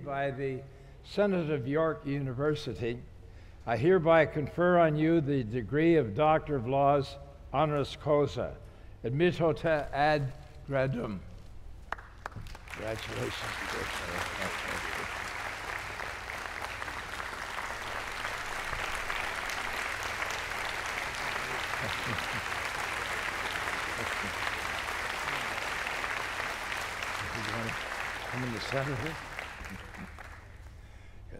by the Senate of York University, I hereby confer on you the degree of Doctor of Laws, honoris causa, admitota ad gradum. Congratulations. You want to come in the center here? Good.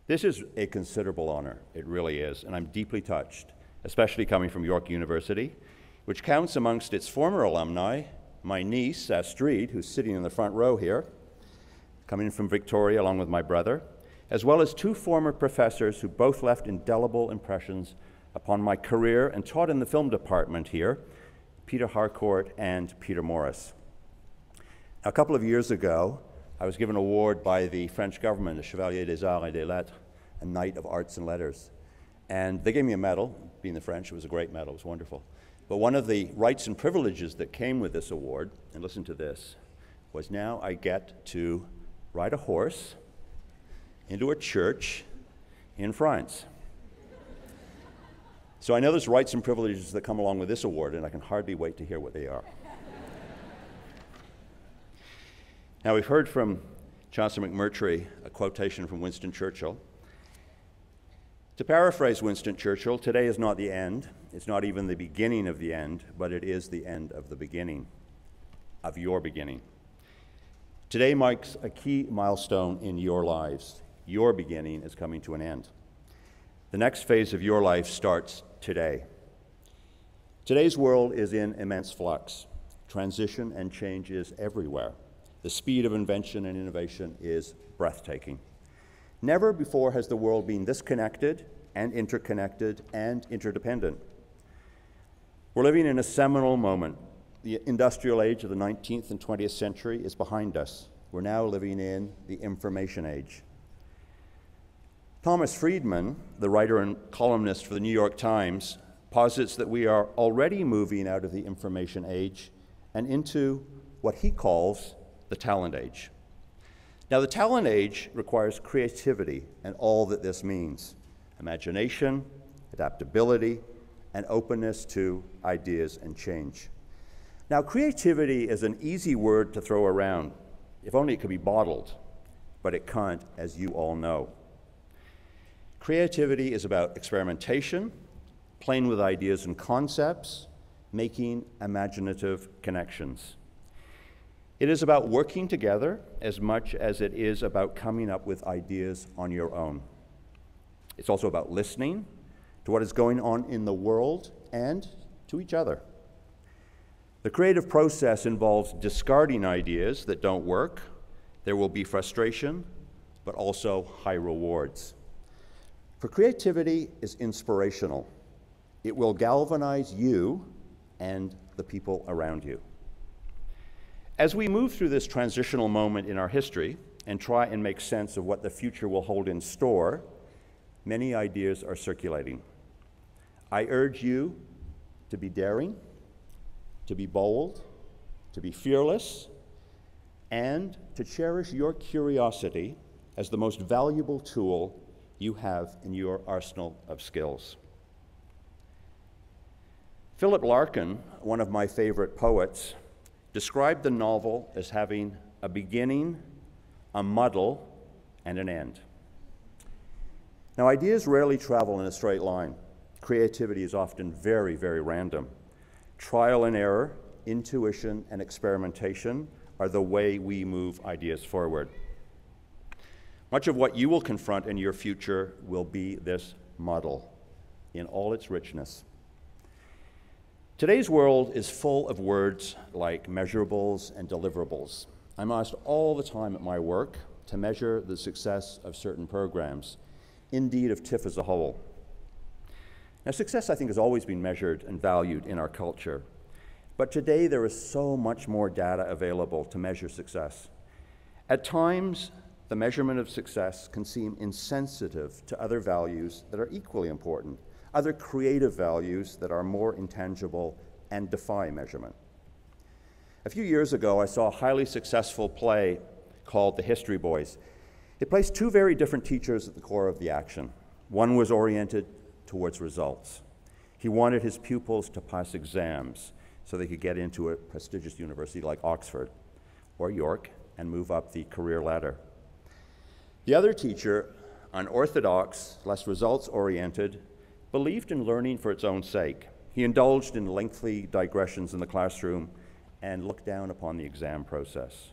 This is a considerable honor. It really is, and I'm deeply touched, especially coming from York University, which counts amongst its former alumni my niece, Astrid, who's sitting in the front row here, coming from Victoria along with my brother, as well as two former professors who both left indelible impressions upon my career and taught in the film department here, Peter Harcourt and Peter Morris. A couple of years ago, I was given an award by the French government, the Chevalier des Arts et des Lettres, a Knight of Arts and Letters. And they gave me a medal. Being the French, it was a great medal, it was wonderful. But one of the rights and privileges that came with this award, and listen to this, was now I get to ride a horse into a church in France. So I know there's rights and privileges that come along with this award, and I can hardly wait to hear what they are. Now, we've heard from Chancellor McMurtry a quotation from Winston Churchill. To paraphrase Winston Churchill, today is not the end. It's not even the beginning of the end, but it is the end of the beginning, of your beginning. Today marks a key milestone in your lives. Your beginning is coming to an end. The next phase of your life starts today. Today's world is in immense flux. Transition and change is everywhere. The speed of invention and innovation is breathtaking. Never before has the world been this connected and interconnected and interdependent. We're living in a seminal moment. The industrial age of the 19th and 20th century is behind us. We're now living in the information age. Thomas Friedman, the writer and columnist for the New York Times, posits that we are already moving out of the information age and into what he calls the talent age. Now, the talent age requires creativity and all that this means: imagination, adaptability, and openness to ideas and change. Now, creativity is an easy word to throw around, if only it could be bottled, but it can't, as you all know. Creativity is about experimentation, playing with ideas and concepts, making imaginative connections. It is about working together as much as it is about coming up with ideas on your own. It's also about listening to what is going on in the world and to each other. The creative process involves discarding ideas that don't work. There will be frustration, but also high rewards. For creativity is inspirational. It will galvanize you and the people around you. As we move through this transitional moment in our history and try and make sense of what the future will hold in store, many ideas are circulating. I urge you to be daring, to be bold, to be fearless, and to cherish your curiosity as the most valuable tool you have in your arsenal of skills. Philip Larkin, one of my favorite poets, described the novel as having a beginning, a muddle, and an end. Now, ideas rarely travel in a straight line. Creativity is often very, very random. Trial and error, intuition, and experimentation are the way we move ideas forward. Much of what you will confront in your future will be this muddle in all its richness. Today's world is full of words like measurables and deliverables. I'm asked all the time at my work to measure the success of certain programs, indeed of TIFF as a whole. Now, success, I think, has always been measured and valued in our culture, but today there is so much more data available to measure success. At times, the measurement of success can seem insensitive to other values that are equally important, other creative values that are more intangible and defy measurement. A few years ago, I saw a highly successful play called The History Boys. It placed two very different teachers at the core of the action. One was oriented towards results. He wanted his pupils to pass exams so they could get into a prestigious university like Oxford or York and move up the career ladder. The other teacher, unorthodox, less results-oriented, believed in learning for its own sake. He indulged in lengthy digressions in the classroom and looked down upon the exam process.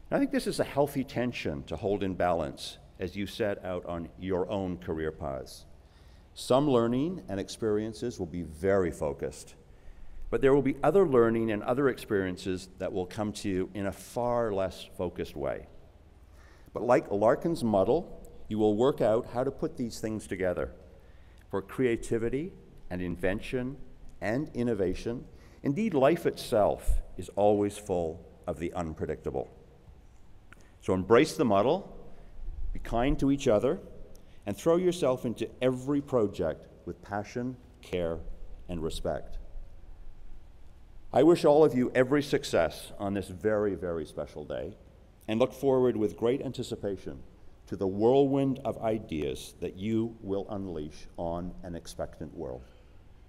And I think this is a healthy tension to hold in balance as you set out on your own career paths. Some learning and experiences will be very focused, but there will be other learning and other experiences that will come to you in a far less focused way. But like Larkin's model, you will work out how to put these things together. For creativity and invention and innovation, indeed life itself is always full of the unpredictable. So embrace the model, be kind to each other, and throw yourself into every project with passion, care, and respect. I wish all of you every success on this very, very special day, and look forward with great anticipation to the whirlwind of ideas that you will unleash on an expectant world.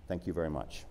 Thank you very much.